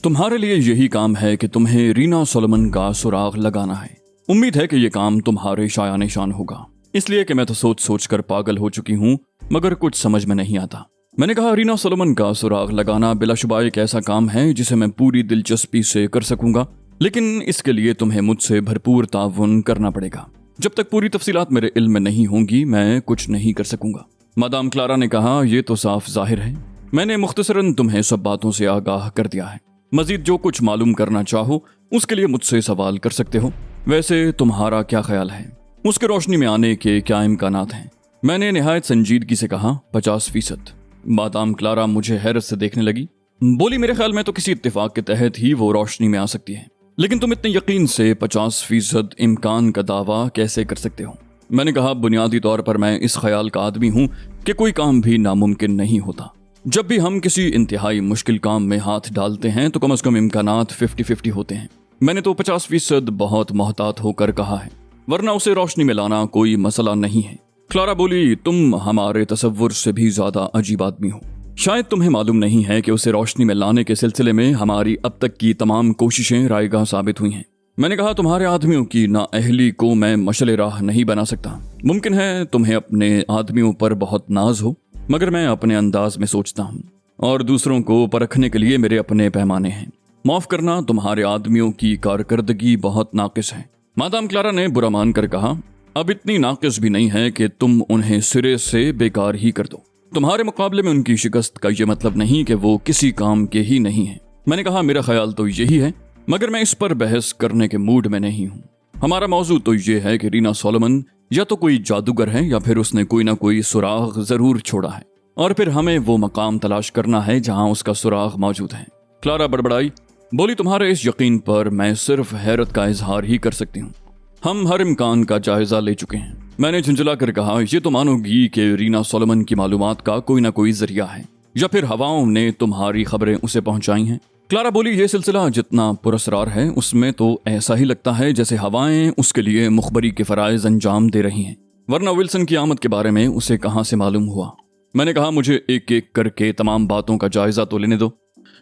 तुम्हारे लिए यही काम है कि तुम्हें रीना सोलोमन का सुराग लगाना है। उम्मीद है कि ये काम तुम्हारे शाया निशान होगा, इसलिए कि मैं तो सोच सोच कर पागल हो चुकी हूँ, मगर कुछ समझ में नहीं आता। मैंने कहा, रीना सोलोमन का सुराग लगाना बिलाशुबा एक ऐसा काम है जिसे मैं पूरी दिलचस्पी से कर सकूंगा, लेकिन इसके लिए तुम्हें मुझसे भरपूर ताउन करना पड़ेगा। जब तक पूरी तफसीलात मेरे इल्म में नहीं होंगी मैं कुछ नहीं कर सकूंगा। मादाम क्लारा ने कहा, यह तो साफ जाहिर है, मैंने मुख्तसरन तुम्हें सब बातों से आगाह कर दिया है। मजीद जो कुछ मालूम करना चाहो उसके लिए मुझसे सवाल कर सकते हो। वैसे तुम्हारा क्या ख्याल है, उसके रोशनी में आने के क्या इम्कानात हैं? मैंने निहायत संजीदगी से कहा, 50%। मादाम क्लारा मुझे हैरत से देखने लगी। बोली, मेरे ख्याल में तो किसी इत्तेफाक के तहत ही वो रोशनी में आ सकती है, लेकिन तुम इतने यकीन से 50% इम्कान का दावा कैसे कर सकते हो? मैंने कहा, बुनियादी तौर पर मैं इस ख्याल का आदमी हूँ कि कोई काम भी नामुमकिन नहीं होता। जब भी हम किसी इंतहाई मुश्किल काम में हाथ डालते हैं तो कम से कम इम्कानात 50-50 होते हैं। मैंने तो 50% बहुत मोहतात होकर कहा है, वरना उसे रोशनी में लाना कोई मसला नहीं है। क्लारा बोली, तुम हमारे तसव्वुर से भी ज्यादा अजीब आदमी हो। शायद तुम्हें मालूम नहीं है कि उसे रोशनी में लाने के सिलसिले में हमारी अब तक की तमाम कोशिशें रायगा साबित हुई हैं। मैंने कहा, तुम्हारे आदमियों की नाअहली को मैं मशले राह नहीं बना सकता। मुमकिन है तुम्हें अपने आदमियों पर बहुत नाज हो, मगर मैं अपने अंदाज में सोचता हूँ और दूसरों को परखने के लिए मेरे अपने पैमाने हैं। माफ करना, तुम्हारे आदमियों की कारकर्दगी बहुत नाकिस है। मादाम क्लारा ने बुरा मान कर कहा, अब इतनी नाकिस भी नहीं है कि तुम उन्हें सिरे से बेकार ही कर दो। तुम्हारे मुकाबले में उनकी शिकस्त का ये मतलब नहीं कि वो किसी काम के ही नहीं है। मैंने कहा, मेरा ख्याल तो यही है, मगर मैं इस पर बहस करने के मूड में नहीं हूँ। हमारा मौजू तो ये है कि रीना सोलोमन या तो कोई जादूगर है या फिर उसने कोई ना कोई सुराग जरूर छोड़ा है, और फिर हमें वो मकाम तलाश करना है जहां उसका सुराग मौजूद है। क्लारा बड़बड़ाई, बोली, तुम्हारे इस यकीन पर मैं सिर्फ हैरत का इजहार ही कर सकती हूँ। हम हर इम्कान का जायजा ले चुके हैं। मैंने झुंझला कर कहा, ये तो मानोगी कि रीना सोलोमन की मालूमात का कोई ना कोई जरिया है, या फिर हवाओं ने तुम्हारी खबरें उसे पहुंचाई हैं। क्लारा बोली, ये सिलसिला जितना पुरस्कार है उसमें तो ऐसा ही लगता है जैसे हवाएं उसके लिए मुखबरी के फराइज अंजाम दे रही हैं, वरना विल्सन की आमद के बारे में उसे कहां से मालूम हुआ? मैंने कहा, मुझे एक एक करके तमाम बातों का जायजा तो लेने दो।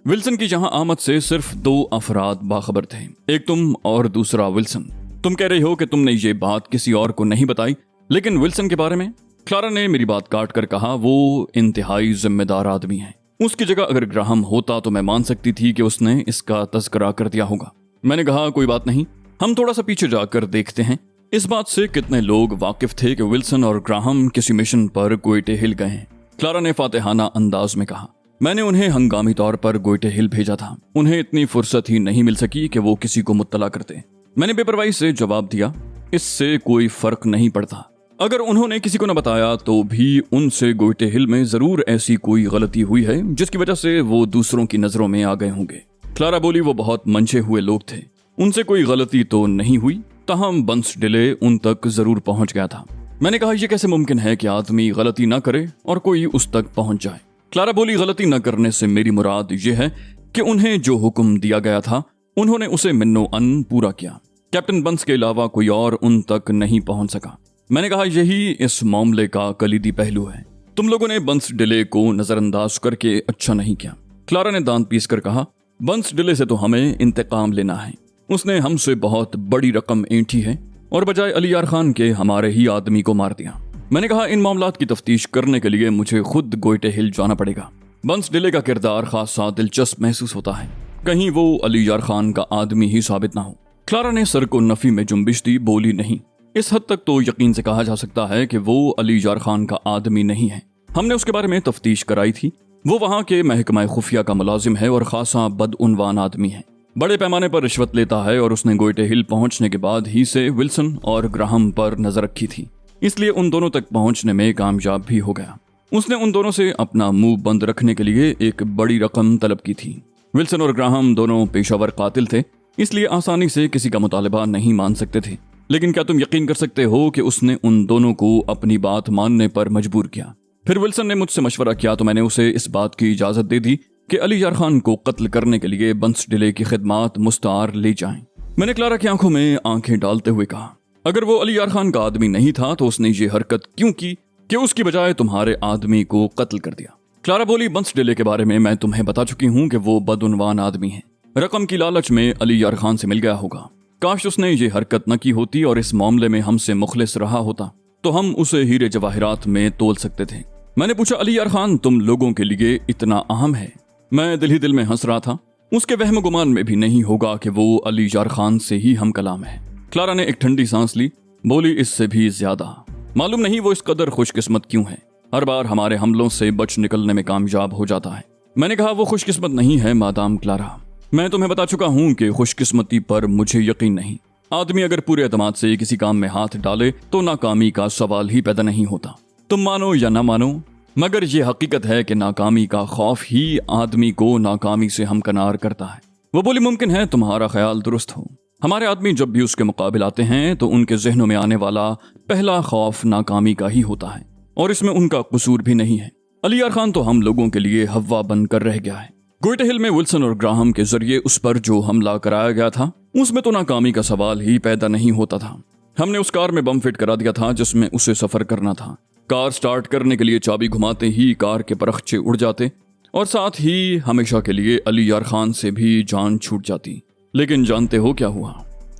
विल्सन की जहां आमद से सिर्फ 2 अफराद बाखबर थे, एक तुम और दूसरा विल्सन। तुम कह रही हो कि तुमने ये बात किसी और को नहीं बताई, लेकिन विल्सन के बारे में? क्लारा ने मेरी बात काट कर कहा, वो इंतहाई जिम्मेदार आदमी है। उसकी जगह अगर ग्राहम होता तो मैं मान सकती थी कि उसने इसका तज़किरा कर दिया होगा। मैंने कहा, कोई बात नहीं, हम थोड़ा सा पीछे जाकर देखते हैं। इस बात से कितने लोग वाकिफ थे कि विल्सन और ग्राहम किसी मिशन पर गोइटे हिल गए हैं? क्लारा ने फातिहाना अंदाज में कहा, मैंने उन्हें हंगामी तौर पर गोइटे हिल भेजा था। उन्हें इतनी फुर्सत ही नहीं मिल सकी कि वो किसी को मुत्तला करते। मैंने बेपरवाही से जवाब दिया, इससे कोई फर्क नहीं पड़ता। अगर उन्होंने किसी को न बताया तो भी उनसे गोइटे हिल में जरूर ऐसी कोई गलती हुई है जिसकी वजह से वो दूसरों की नजरों में आ गए होंगे। क्लारा बोली, वो बहुत मंचे हुए लोग थे, उनसे कोई गलती तो नहीं हुई, ताहम बंस डिले उन तक जरूर पहुंच गया था। मैंने कहा, यह कैसे मुमकिन है कि आदमी गलती न करे और कोई उस तक पहुंच जाए? क्लारा बोली, गलती न करने से मेरी मुराद यह है कि उन्हें जो हुक्म दिया गया था उन्होंने उसे मिन्नो अन पूरा किया। कैप्टन बंस के अलावा कोई और उन तक नहीं पहुंच सका। मैंने कहा, यही इस मामले का कलीदी पहलू है। तुम लोगों ने बंस डिले को नजरअंदाज करके अच्छा नहीं किया। क्लारा ने दांत पीस कर कहा, बंस डिले से तो हमें इंतकाम लेना है। उसने हमसे बहुत बड़ी रकम ऐंठी है और बजाय अली यार खान के हमारे ही आदमी को मार दिया। मैंने कहा, इन मामलात की तफ्तीश करने के लिए मुझे खुद गोइटे हिल जाना पड़ेगा। बंस डिले का किरदार खासा दिलचस्प महसूस होता है, कहीं वो अली यार खान का आदमी ही साबित ना हो। क्लारा ने सर को नफी में जुम्बिश दी, बोली, नहीं, इस हद तक तो यकीन से कहा जा सकता है कि वो अली यार खान का आदमी नहीं है। हमने उसके बारे में तफ्तीश कराई थी। वो वहाँ के महकमा खुफिया का मुलाजिम है और खासा बदउनवान आदमी है। बड़े पैमाने पर रिश्वत लेता है और उसने गोइटे हिल पहुंचने के बाद ही से विल्सन और ग्राहम पर नजर रखी थी, इसलिए उन दोनों तक पहुंचने में कामयाब भी हो गया। उसने उन दोनों से अपना मुंह बंद रखने के लिए एक बड़ी रकम तलब की थी। विल्सन और ग्राहम दोनों पेशावर कातिल थे, इसलिए आसानी से किसी का मुतालिबा नहीं मान सकते थे। लेकिन क्या तुम यकीन कर सकते हो कि उसने उन दोनों को अपनी बात मानने पर मजबूर किया? फिर विल्सन ने मुझसे मशवरा किया तो मैंने उसे इस बात की इजाजत दे दी कि अली यार खान को कत्ल करने के लिए बंस डिले की खिदमात मुस्तार ले जाएं। मैंने क्लारा की आंखों में आंखें डालते हुए कहा, अगर वो अली यार खान का आदमी नहीं था तो उसने ये हरकत क्यों की कि उसकी बजाय तुम्हारे आदमी को कत्ल कर दिया? क्लारा बोली, बंस डिले के बारे में मैं तुम्हें बता चुकी हूँ कि वो बदउनवान आदमी है। रकम की लालच में अली यार खान से मिल गया होगा। काश उसने ये हरकत न की होती और इस मामले में हमसे मुखलिस रहा होता तो हम उसे हीरे जवाहिरात में तोल सकते थे। मैंने पूछा, अली यार खान तुम लोगों के लिए इतना अहम है? मैं दिल ही दिल में हंस रहा था। उसके वहम गुमान में भी नहीं होगा कि वो अली यार खान से ही हम कलाम है। क्लारा ने एक ठंडी सांस ली, बोली, इससे भी ज्यादा। मालूम नहीं वो इस कदर खुशकिस्मत क्यों है, हर बार हमारे हमलों से बच निकलने में कामयाब हो जाता है। मैंने कहा, वो खुशकिस्मत नहीं है मादाम क्लारा। मैं तुम्हें बता चुका हूं कि खुशकिस्मती पर मुझे यकीन नहीं। आदमी अगर पूरे एतमाद से किसी काम में हाथ डाले तो नाकामी का सवाल ही पैदा नहीं होता। तुम मानो या ना मानो, मगर ये हकीकत है कि नाकामी का खौफ ही आदमी को नाकामी से हमकनार करता है। वो बोली, मुमकिन है तुम्हारा ख्याल दुरुस्त हो। हमारे आदमी जब भी उसके मुकाबिल आते हैं तो उनके जहनों में आने वाला पहला खौफ नाकामी का ही होता है, और इसमें उनका कसूर भी नहीं है। अली यार खान तो हम लोगों के लिए हवा बनकर रह गया है। गोइटे हिल में विल्सन और ग्राहम के जरिए उस पर जो हमला कराया गया था उसमें तो नाकामी का सवाल ही पैदा नहीं होता था। हमने उस कार में बम फिट करा दिया था जिसमें उसे सफर करना था। कार स्टार्ट करने के लिए चाबी घुमाते ही कार के परखचे उड़ जाते और साथ ही हमेशा के लिए अली यार खान से भी जान छूट जाती। लेकिन जानते हो क्या हुआ?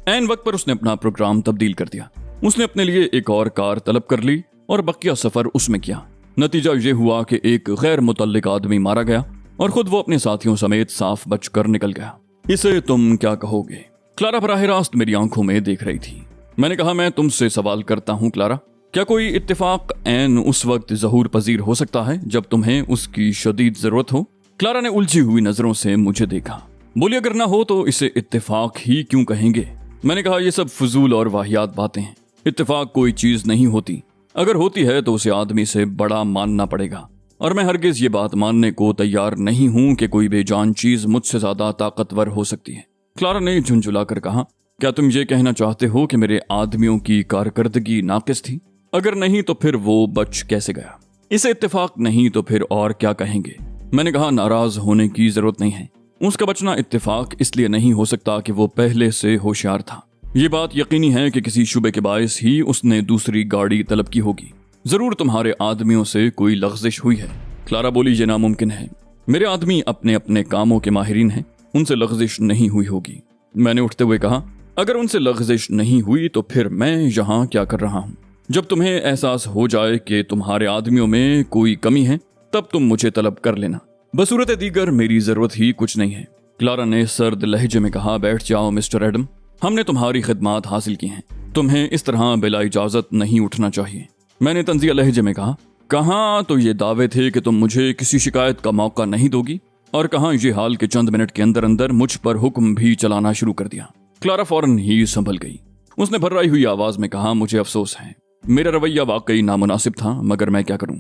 ऐन वक्त पर उसने अपना प्रोग्राम तब्दील कर दिया। उसने अपने लिए एक और कार तलब कर ली और बकिया सफर उसमें किया। नतीजा ये हुआ कि एक गैर मुतल्लिक आदमी मारा गया और खुद वो अपने साथियों समेत साफ बचकर निकल गया। इसे तुम क्या कहोगे? क्लारा बराह रास्त मेरी आंखों में देख रही थी। मैंने कहा, मैं तुमसे सवाल करता हूं क्लारा, क्या कोई इत्तेफाक ऐन उस वक्त ज़हूर पजीर हो सकता है जब तुम्हें उसकी शदीद जरूरत हो? क्लारा ने उलझी हुई नजरों से मुझे देखा, बोली, अगर ना हो तो इसे इत्तेफाक ही क्यों कहेंगे? मैंने कहा, यह सब फजूल और वाहियात बातें हैं। इत्तेफाक कोई चीज नहीं होती, अगर होती है तो उसे आदमी से बड़ा मानना पड़ेगा, और मैं हरगिज ये बात मानने को तैयार नहीं हूं कि कोई बेजान चीज मुझसे ज्यादा ताकतवर हो सकती है। क्लारा ने झुंझुला कर कहा, क्या तुम ये कहना चाहते हो कि मेरे आदमियों की कारकर्दगी नाकिस थी? अगर नहीं तो फिर वो बच कैसे गया? इसे इत्तेफाक नहीं तो फिर और क्या कहेंगे? मैंने कहा, नाराज होने की जरूरत नहीं है। उसका बचना इत्तेफाक इसलिए नहीं हो सकता कि वो पहले से होशियार था। ये बात यकीनी है कि किसी शुबे के बायस ही उसने दूसरी गाड़ी तलब की होगी। जरूर तुम्हारे आदमियों से कोई लग़ज़िश हुई है। क्लारा बोली, ये नामुमकिन है। मेरे आदमी अपने अपने कामों के माहिरीन हैं, उनसे लग़ज़िश नहीं हुई होगी। मैंने उठते हुए कहा, अगर उनसे लग़ज़िश नहीं हुई तो फिर मैं यहाँ क्या कर रहा हूँ? जब तुम्हें एहसास हो जाए कि तुम्हारे आदमियों में कोई कमी है तब तुम मुझे तलब कर लेना। बसूरत दीगर मेरी जरूरत ही कुछ नहीं है। क्लारा ने सर्द लहजे में कहा, बैठ जाओ मिस्टर एडम, हमने तुम्हारी खिदमात हासिल की हैं, तुम्हें इस तरह बिला इजाजत नहीं उठना चाहिए। मैंने तंजिया लहजे में कहा, कहाँ तो ये दावे थे कि तुम मुझे किसी शिकायत का मौका नहीं दोगी, और कहाँ ये हाल के चंद मिनट के अंदर अंदर मुझ पर हुक्म भी चलाना शुरू कर दिया। क्लारा फौरन ही संभल गई। उसने भर्राई हुई आवाज में कहा, मुझे अफसोस है, मेरा रवैया वाकई नामुनासिब था, मगर मैं क्या करूं?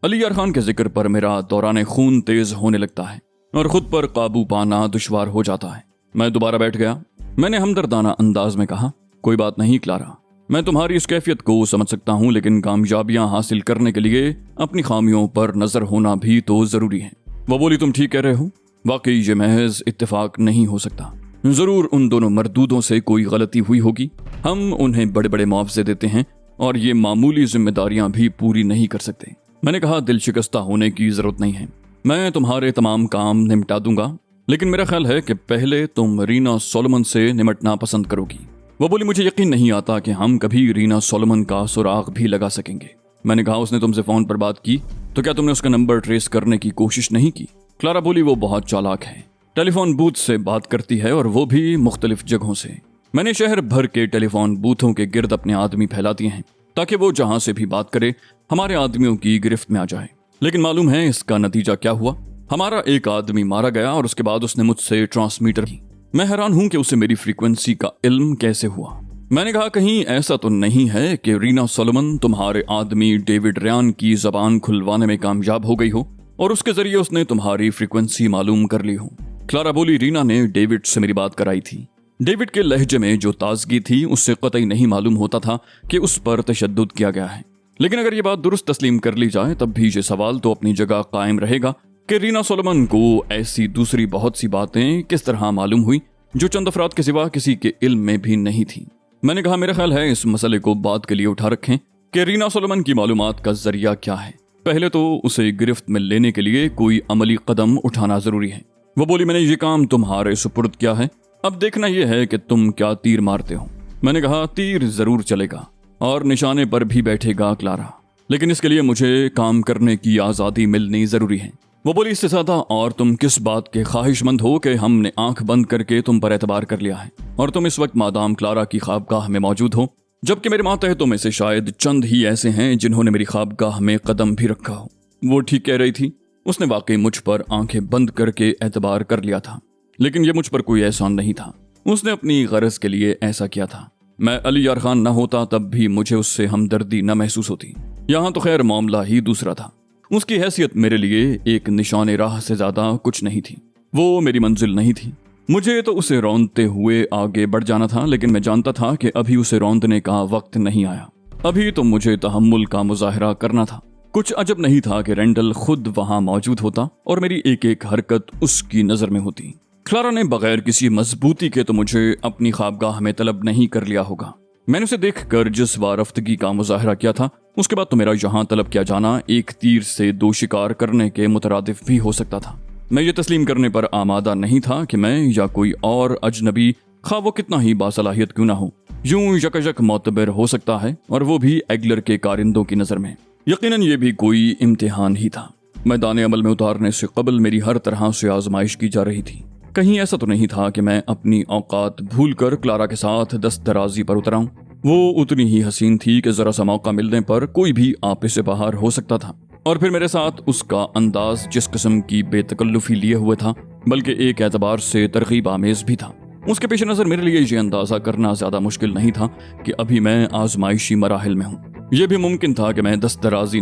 अली यार खान के जिक्र पर मेरा दौरान खून तेज होने लगता है और खुद पर काबू पाना दुश्वार हो जाता है। मैं दोबारा बैठ गया। मैंने हमदर्दाना अंदाज में कहा, कोई बात नहीं क्लारा, मैं तुम्हारी इस कैफियत को समझ सकता हूं, लेकिन कामयाबियां हासिल करने के लिए अपनी खामियों पर नजर होना भी तो जरूरी है। वो बोली, तुम ठीक कह रहे हो, वाकई ये महज इत्तेफाक नहीं हो सकता। जरूर उन दोनों मरदूदों से कोई गलती हुई होगी। हम उन्हें बड़े बड़े मुआवजे देते हैं और ये मामूली जिम्मेदारियां भी पूरी नहीं कर सकते। मैंने कहा, दिल शिकस्ता होने की जरूरत नहीं है, मैं तुम्हारे तमाम काम निपटा दूंगा, लेकिन मेरा ख्याल है कि पहले तुम रीना सोलोमन से निमटना पसंद करोगी। वो बोली, मुझे यकीन नहीं आता कि हम कभी रीना सोलोमन का सुराग भी लगा सकेंगे। मैंने कहा, उसने तुमसे फोन पर बात की तो क्या तुमने उसका नंबर ट्रेस करने की कोशिश नहीं की? क्लारा बोली, वो बहुत चालाक है, टेलीफोन बूथ से बात करती है और वो भी मुख्तलिफ जगहों से। मैंने शहर भर के टेलीफोन बूथों के गिर्द अपने आदमी फैला दिए हैं ताकि वो जहां से भी बात करे हमारे आदमियों की गिरफ्त में आ जाए। लेकिन मालूम है इसका नतीजा क्या हुआ? हमारा एक आदमी मारा गया और उसके बाद उसने मुझसे ट्रांसमीटर की। मैं हैरान हूं कि उसे मेरी फ्रीक्वेंसी का इल्म कैसे हुआ। मैंने कहा, कहीं ऐसा तो नहीं है कि रीना सोलोमन तुम्हारे आदमी डेविड रयान की जबान खुलवाने में कामयाब हो गई हो और उसके जरिए उसने तुम्हारी फ्रीक्वेंसी मालूम कर ली हो? क्लारा बोली, रीना ने डेविड से मेरी बात कराई थी। डेविड के लहजे में जो ताजगी थी उससे कतई नहीं मालूम होता था कि उस पर तशद्दुद किया गया है। लेकिन अगर ये बात दुरुस्त तस्लीम कर ली जाए तब भी ये सवाल तो अपनी जगह कायम रहेगा कि रीना सोलोमन को ऐसी दूसरी बहुत सी बातें किस तरह मालूम हुई जो चंद अफराद के सिवा किसी के इल्म में भी नहीं थी। मैंने कहा, मेरा ख्याल है इस मसले को बात के लिए उठा रखें कि रीना सोलोमन की मालूमात का जरिया क्या है। पहले तो उसे गिरफ्त में लेने के लिए कोई अमली कदम उठाना जरूरी है। وہ بولی میں نے یہ کام تمہارے سپرد کیا ہے، اب دیکھنا یہ ہے کہ تم کیا تیر مارتے ہو۔ میں نے کہا تیر ضرور چلے گا اور نشانے پر بھی بیٹھے گا کلارا، لیکن اس کے لیے مجھے کام کرنے کی آزادی ملنی ضروری ہے۔ وہ بولی اس سے زیادہ اور تم کس بات کے خواہش مند ہو کہ ہم نے آنکھ بند کر کے تم پر اعتبار کر لیا ہے، اور تم اس وقت مادام کلارا کی خوابگاہ میں موجود ہو، جبکہ میرے ماتحتوں میں سے شاید چند ہی ایسے ہیں جنہوں نے میری خوابگاہ میں قدم بھی رکھا ہو۔ وہ ٹھیک کہہ رہی تھی، اس نے واقعی مجھ پر آنکھیں بند کر کے اعتبار کر لیا تھا، لیکن یہ مجھ پر کوئی احسان نہیں تھا، اس نے اپنی غرض کے لیے ایسا کیا تھا۔ میں علی یار خان نہ ہوتا تب بھی مجھے اس سے ہمدردی نہ محسوس ہوتی، یہاں تو خیر معاملہ ہی دوسرا تھا۔ اس کی حیثیت میرے لیے ایک نشان راہ سے زیادہ کچھ نہیں تھی، وہ میری منزل نہیں تھی۔ مجھے تو اسے روندتے ہوئے آگے بڑھ جانا تھا، لیکن میں جانتا تھا کہ ابھی اسے روندنے کا وقت نہیں آیا، ابھی تو مجھے تحمل کا مظاہرہ کرنا تھا۔ کچھ عجب نہیں تھا کہ رینڈل خود وہاں موجود ہوتا اور میری ایک ایک حرکت اس کی نظر میں ہوتی۔ کلارا نے بغیر کسی مضبوطی کے تو مجھے اپنی خوابگاہ میں طلب نہیں کر لیا ہوگا۔ میں نے اسے دیکھ کر جس وارفتگی کا مظاہرہ کیا تھا، اس کے بعد تو میرا یہاں طلب کیا جانا ایک تیر سے دو شکار کرنے کے مترادف بھی ہو سکتا تھا۔ میں یہ تسلیم کرنے پر آمادہ نہیں تھا کہ میں یا کوئی اور اجنبی، خواہ وہ کتنا ہی باصلاحیت کیوں نہ ہو، یوں یکجک معتبر ہو سکتا ہے، اور وہ بھی ایگلر کے کارندوں کی نظر میں۔ یقیناً یہ بھی کوئی امتحان ہی تھا۔ میدان عمل میں اتارنے سے قبل میری ہر طرح سے آزمائش کی جا رہی تھی۔ کہیں ایسا تو نہیں تھا کہ میں اپنی اوقات بھول کر کلارا کے ساتھ دست درازی پر اتراؤں۔ وہ اتنی ہی حسین تھی کہ ذرا سا موقع ملنے پر کوئی بھی آپے سے باہر ہو سکتا تھا، اور پھر میرے ساتھ اس کا انداز جس قسم کی بے تکلفی لیے ہوئے تھا، بلکہ ایک اعتبار سے ترغیب آمیز بھی تھا۔ اس کے پیش نظر میرے لیے یہ اندازہ کرنا زیادہ مشکل نہیں تھا کہ ابھی میں آزمائشی مراحل میں ہوں۔ یہ بھی ممکن تھا کہ میں دست درازی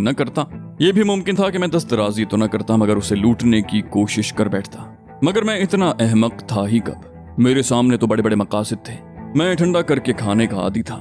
تو نہ کرتا مگر اسے لوٹنے کی کوشش کر بیٹھتا۔ مگر میں اتنا احمق تھا ہی کب؟ میرے سامنے تو بڑے بڑے مقاصد تھے، میں ٹھنڈا کر کے کھانے کا عادی تھا۔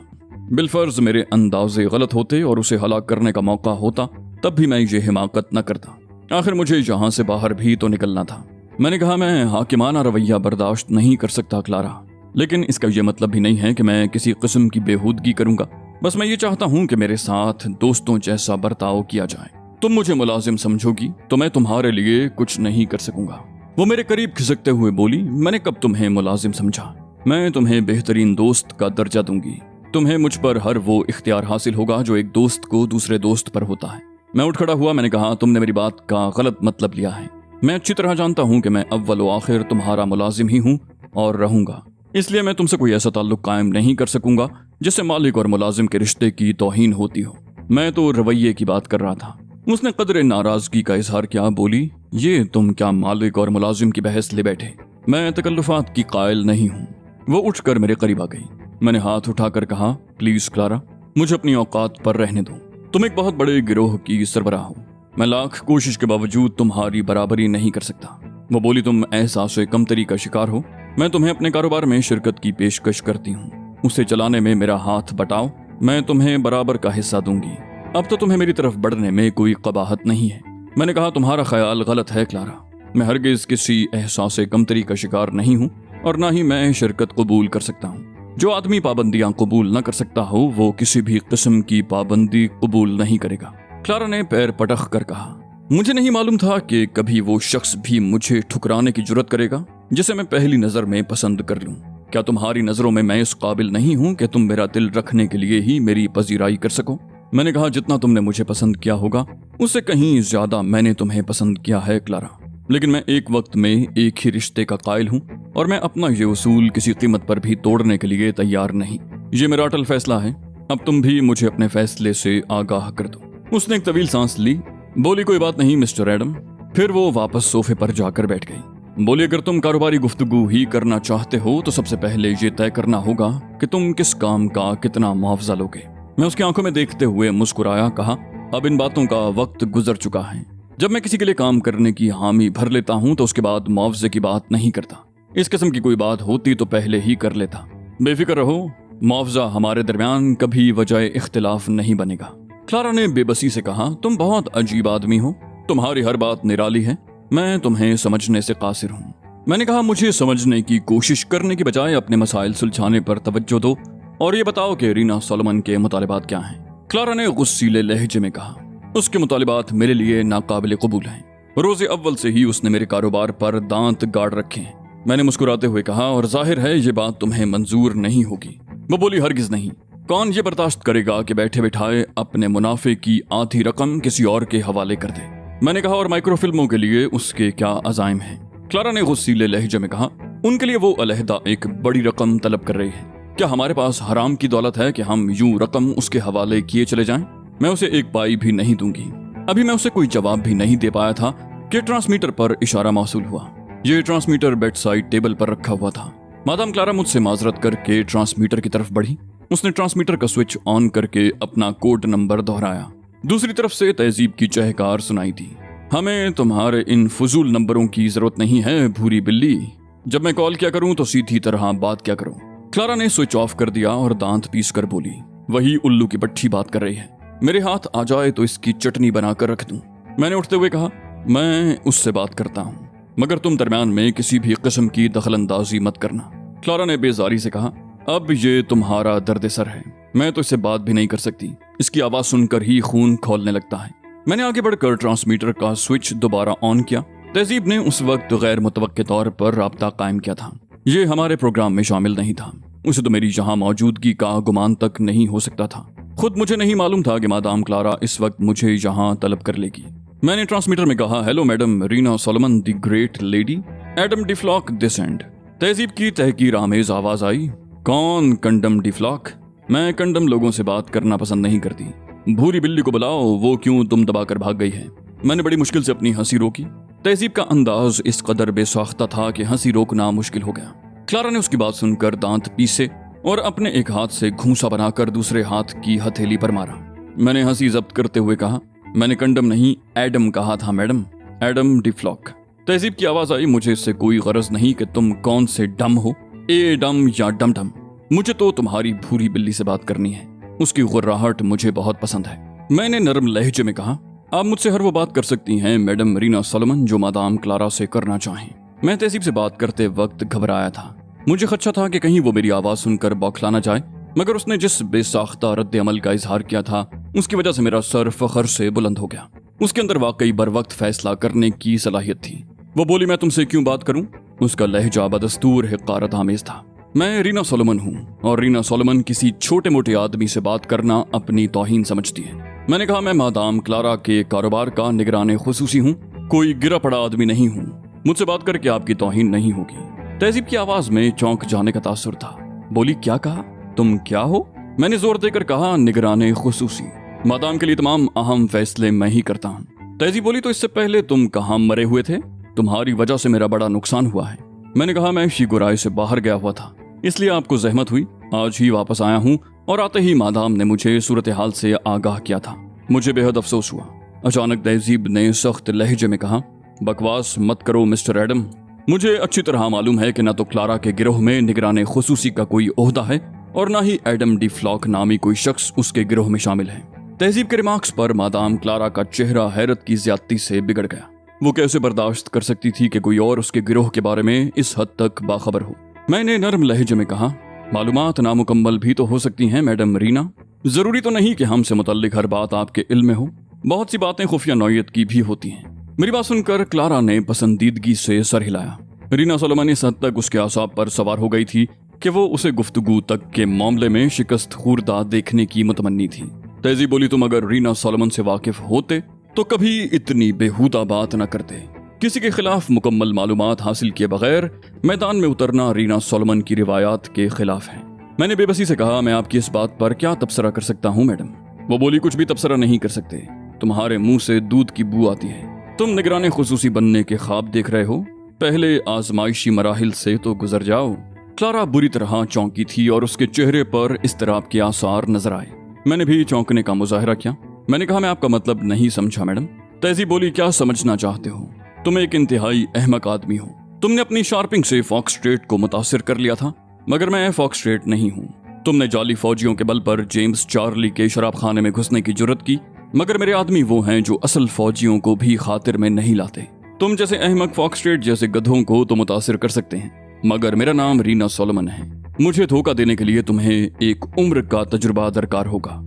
بالفرض میرے اندازے غلط ہوتے اور اسے ہلاک کرنے کا موقع ہوتا، تب بھی میں یہ حماقت نہ کرتا۔ آخر مجھے یہاں سے باہر بھی تو نکلنا تھا۔ میں نے کہا میں حاکمانہ رویہ برداشت نہیں کر سکتا کلارا، لیکن اس کا یہ مطلب بھی نہیں ہے کہ میں کسی قسم کی بےہودگی کروں گا۔ بس میں یہ چاہتا ہوں کہ میرے ساتھ دوستوں جیسا برتاؤ کیا جائے۔ تم مجھے ملازم سمجھو گی تو میں تمہارے لیے کچھ نہیں کر سکوں گا۔ وہ میرے قریب کھسکتے ہوئے بولی، میں نے کب تمہیں ملازم سمجھا؟ میں تمہیں بہترین دوست کا درجہ دوں گی۔ تمہیں مجھ پر ہر وہ اختیار حاصل ہوگا جو ایک دوست کو دوسرے دوست پر ہوتا ہے۔ میں اٹھ کھڑا ہوا، میں نے کہا تم نے میری بات کا غلط مطلب لیا ہے۔ میں اچھی طرح جانتا ہوں کہ میں اول و آخر تمہارا ملازم ہی ہوں اور رہوں گا، اس لیے میں تم سے کوئی ایسا تعلق قائم نہیں کر سکوں گا جس سے مالک اور ملازم کے رشتے کی توہین ہوتی ہو۔ میں تو رویے کی بات کر رہا تھا۔ اس نے قدر ناراضگی کا اظہار کیا، بولی یہ تم کیا مالک اور ملازم کی بحث لے بیٹھے؟ میں تکلفات کی قائل نہیں ہوں۔ وہ اٹھ کر میرے قریب آ گئی۔ میں نے ہاتھ اٹھا کر کہا، پلیز کلارا، مجھے اپنی اوقات پر رہنے دو۔ تم ایک بہت بڑے گروہ کی سربراہ ہو، میں لاکھ کوشش کے باوجود تمہاری برابری نہیں کر سکتا۔ وہ بولی تم احساس کمتری کا شکار ہو، میں تمہیں اپنے کاروبار میں شرکت کی پیشکش کرتی ہوں، اسے چلانے میں میرا ہاتھ بٹاؤ، میں تمہیں برابر کا حصہ دوں گی۔ اب تو تمہیں میری طرف بڑھنے میں کوئی قباحت نہیں ہے۔ میں نے کہا تمہارا خیال غلط ہے کلارا، میں ہرگز کسی احساس کمتری کا شکار نہیں ہوں اور نہ ہی میں شرکت قبول کر سکتا ہوں۔ جو آدمی پابندیاں قبول نہ کر سکتا ہو وہ کسی بھی قسم کی پابندی قبول نہیں کرے گا۔ کلارا نے پیر پٹخ کر کہا، مجھے نہیں معلوم تھا کہ کبھی وہ شخص بھی مجھے ٹھکرانے کی جرت کرے گا جسے میں پہلی نظر میں پسند کر لوں۔ کیا تمہاری نظروں میں میں اس قابل نہیں ہوں کہ تم میرا دل رکھنے کے لیے ہی میری پذیرائی کر سکو؟ میں نے کہا جتنا تم نے مجھے پسند کیا ہوگا اس سے کہیں زیادہ میں نے تمہیں پسند کیا ہے کلارا، لیکن میں ایک وقت میں ایک ہی رشتے کا قائل ہوں اور میں اپنا یہ اصول کسی قیمت پر بھی توڑنے کے لیے تیار نہیں۔ یہ میرا اٹل فیصلہ ہے، اب تم بھی مجھے اپنے فیصلے سے آگاہ کر دو۔ اس نے ایک طویل سانس لی، بولی کوئی بات نہیں مسٹر ایڈم۔ پھر وہ واپس صوفے پر جا کر بیٹھ گئی۔ بولی اگر تم کاروباری گفتگو ہی کرنا چاہتے ہو تو سب سے پہلے یہ طے کرنا ہوگا کہ تم کس کام کا کتنا معاوضہ لوگے۔ میں اس کی آنکھوں میں دیکھتے ہوئے مسکرایا، کہا اب ان باتوں کا وقت گزر چکا ہے۔ جب میں کسی کے لیے کام کرنے کی حامی بھر لیتا ہوں تو اس کے بعد معاوضے کی بات نہیں کرتا۔ اس قسم کی کوئی بات ہوتی تو پہلے ہی کر لیتا۔ بے فکر رہو، معاوضہ ہمارے درمیان کبھی وجہ اختلاف نہیں بنے گا۔ کلارا نے بے بسی سے کہا، تم بہت عجیب آدمی ہو، تمہاری ہر بات نرالی ہے، میں تمہیں سمجھنے سے قاصر ہوں۔ میں نے کہا مجھے سمجھنے کی کوشش کرنے کی بجائے اپنے مسائل سلجھانے پر توجہ دو اور یہ بتاؤ کہ رینا سولومن کے مطالبات کیا ہیں۔ کلارا نے غصیلے لہجے میں کہا، اس کے مطالبات میرے لیے ناقابل قبول ہیں۔ रोज अव्वल से ही उसने मेरे कारोबार पर दांत गाड़ रखे हैं। मैंने मुस्कुराते हुए कहा, और जाहिर है ये बात तुम्हें मंजूर नहीं होगी। वो बोली, हरगिज नहीं। कौन ये बर्दाश्त करेगा कि बैठे बिठाए अपने मुनाफे की आधी रकम किसी और के हवाले कर दे। मैंने कहा, और माइक्रो फिल्मों के लिए उसके क्या अज़ाइम हैं? क्लारा ने गुस्सीले लहजे में कहा, उनके लिए वो अलहदा एक बड़ी रकम तलब कर रही है। क्या हमारे पास हराम की दौलत है कि हम यूं रकम उसके हवाले किए चले जाएं? मैं उसे एक पाई भी नहीं दूंगी। अभी मैं उसे कोई जवाब भी नहीं दे पाया था कि ट्रांसमीटर पर इशारा मौसूल हुआ। ये ट्रांसमीटर बेड साइड टेबल पर रखा हुआ था। मादाम क्लारा मुझसे माजरत करके ट्रांसमीटर की तरफ बढ़ी। उसने ट्रांसमीटर का स्विच ऑन करके अपना कोड नंबर दोहराया। दूसरी तरफ से तहजीब की चहकार सुनाई दी। हमें तुम्हारे इन फजूल नंबरों की जरूरत नहीं है, भूरी बिल्ली। जब मैं कॉल किया करूं तो सीधी तरह बात क्या करो। क्लारा ने स्विच ऑफ कर दिया और दांत पीस कर बोली, वही उल्लू की पट्टी बात कर रही है। मेरे हाथ आ जाए तो इसकी चटनी बनाकर रख दूं। मैंने उठते हुए कहा, मैं उससे बात करता हूं, मगर तुम दरमियान में किसी भी किस्म की दखलंदाजी मत करना। क्लारा ने बेजारी से कहा, अब ये तुम्हारा दर्द सर है, मैं तो इससे बात भी नहीं कर सकती। इसकी आवाज सुनकर ही खून खौलने लगता है। मैंने आगे बढ़कर ट्रांसमीटर का स्विच दोबारा ऑन किया। तहजीब ने उस वक्त गैर मुतवक्के तौर पर राब्ता कायम किया था। ये हमारे प्रोग्राम में शामिल नहीं था। उसे तो मेरी यहाँ मौजूदगी का गुमान तक नहीं हो सकता था। खुद मुझे नहीं मालूम था कि मादाम क्लारा इस वक्त मुझे यहाँ तलब कर लेगी। मैंने ट्रांसमीटर में कहा, hello madam Reena Solomon the great lady, Adam डिफ्लॉक दिस एंड। तहजीब की तहकीर आमेज आवाज आई, कौन कंडम डिफ्लॉक? मैं कंडम लोगों से बात करना पसंद नहीं करती। भूरी बिल्ली को बुलाओ, वो क्यों तुम दबाकर भाग गई है। मैंने बड़ी मुश्किल से अपनी हंसी रोकी। तहजीब का अंदाज इस कदर बेसाख्ता था कि हंसी रोकना मुश्किल हो गया। क्लारा ने उसकी बात सुनकर दांत पीसे और अपने एक हाथ से घूंसा बनाकर दूसरे हाथ की हथेली पर मारा। मैंने हंसी जब्त करते हुए कहा, मैंने कंडम नहीं एडम कहा था मैडम, एडम डिफ्लॉक। तहजीब की आवाज आई, मुझे इससे कोई गरज नहीं कि तुम कौन से डम हो, ए डम या डम डम। मुझे तो तुम्हारी भूरी बिल्ली से बात करनी है। उसकी गुर्राहट मुझे बहुत पसंद है। मैंने नरम लहजे में कहा, आप मुझसे हर वो बात कर सकती हैं मैडम रीना सोलोमन जो मादाम क्लारा से करना चाहें। मैं तहजीब से बात करते वक्त घबराया था। मुझे खदशा था कि कहीं वो मेरी आवाज सुनकर बौखला ना जाए, मगर उसने जिस बेसाख्ता रद्द अमल का इजहार किया था उसकी वजह से मेरा सर फखर से बुलंद हो गया। उसके अंदर वाकई बर वक्त फैसला करने की सलाहियत थी। वो बोली, मैं तुमसे क्यों बात करूं? उसका लहजा बदस्तूर हिक़ारत आमेज था। मैं रीना सोलोमन हूं और रीना सोलोमन किसी छोटे मोटे आदमी से बात करना अपनी तौहीन समझती है। मैंने कहा, मैं मादाम क्लारा के कारोबार का निगरान खुसूसी हूं, कोई गिरा पड़ा आदमी नहीं हूं। मुझसे बात करके आपकी तौहीन नहीं होगी। तहजीब की आवाज में चौंक जाने का तासुर था। बोली, क्या कहा? तुम क्या हो? मैंने जोर देकर कहा, निगरान खुसूसी। मादाम के लिए तमाम अहम फैसले मैं ही करता हूँ। तहजीब बोली, तो इससे पहले तुम कहाँ मरे हुए थे? तुम्हारी वजह से मेरा बड़ा नुकसान हुआ है। मैंने कहा, मैं शीगुराई से बाहर गया हुआ था, इसलिए आपको जहमत हुई। आज ही वापस आया हूँ और आते ही मादाम ने मुझे सूरत हाल से आगाह किया था। मुझे बेहद अफसोस हुआ। अचानक तहजीब ने सख्त लहजे में कहा, बकवास मत करो मिस्टर एडम। मुझे अच्छी तरह मालूम है कि न तो क्लारा के गिरोह में निगरान खुसूसी का कोई ओहदा है और न ही एडम डिफ्लॉक नामी कोई शख्स उसके गिरोह में शामिल है। तहजीब के रिमार्क्स पर मादाम क्लारा का चेहरा हैरत की ज्यादती से बिगड़ गया। वो कैसे बर्दाश्त कर सकती थी कि कोई और उसके गिरोह के बारे में इस हद तक बाखबर हो। मैंने नरम लहजे में कहा, मालूमात नामुकम्मल भी तो हो सकती हैं मैडम रीना। जरूरी तो नहीं कि हमसे मुतल्लिक हर बात आपके इल्म में हो। बहुत सी बातें खुफिया नौयत की भी होती हैं। मेरी बात सुनकर क्लारा ने पसंदीदगी से सर हिलाया। रीना सोलोमन इस हद तक उसके आसाब पर सवार हो गई थी कि वो उसे गुफ्तगू तक के मामले में शिकस्त खुर्दा देखने की मुतमन्नी थी। तहजीब बोली, तुम अगर रीना सोलोमन से वाकिफ होते तो कभी इतनी बेहुदा बात न करते। किसी के खिलाफ मुकम्मल मालूमात हासिल किए बगैर मैदान में उतरना रीना सोलोमन की रिवायात के खिलाफ है। मैंने बेबसी से कहा, मैं आपकी इस बात पर क्या तबसरा कर सकता हूँ मैडम? वो बोली, कुछ भी तबसरा नहीं कर सकते। तुम्हारे मुंह से दूध की बू आती है। तुम निगरान खुसूसी बनने के ख्वाब देख रहे हो, पहले आजमाइशी मराहिल से तो गुजर जाओ। क्लारा बुरी तरह चौंकी थी और उसके चेहरे पर इस्तराब के आसार नजर आए। मैंने भी चौंकने का मुजाहरा किया। मैंने कहा, मैं आपका मतलब नहीं समझा मैडम। तहजीब बोली, क्या समझना चाहते हो? तुम एक इंतहाई अहमक आदमी हो। तुमने अपनी शार्पिंग से फॉक्स स्ट्रेट को मुतासिर कर लिया था, मगर मैं फॉक्स स्ट्रेट नहीं हूँ। तुमने जाली फौजियों के बल पर जेम्स चार्ली के शराब खाने में घुसने की जुर्रत की, मगर मेरे आदमी वो हैं जो असल फौजियों को भी खातिर में नहीं लाते। तुम जैसे अहमक फॉक्स स्ट्रेट जैसे गधों को तो मुतासिर कर सकते हैं, मगर मेरा नाम रीना सोलोमन है। मुझे धोखा देने के लिए तुम्हें एक उम्र का तजुर्बा दरकार होगा।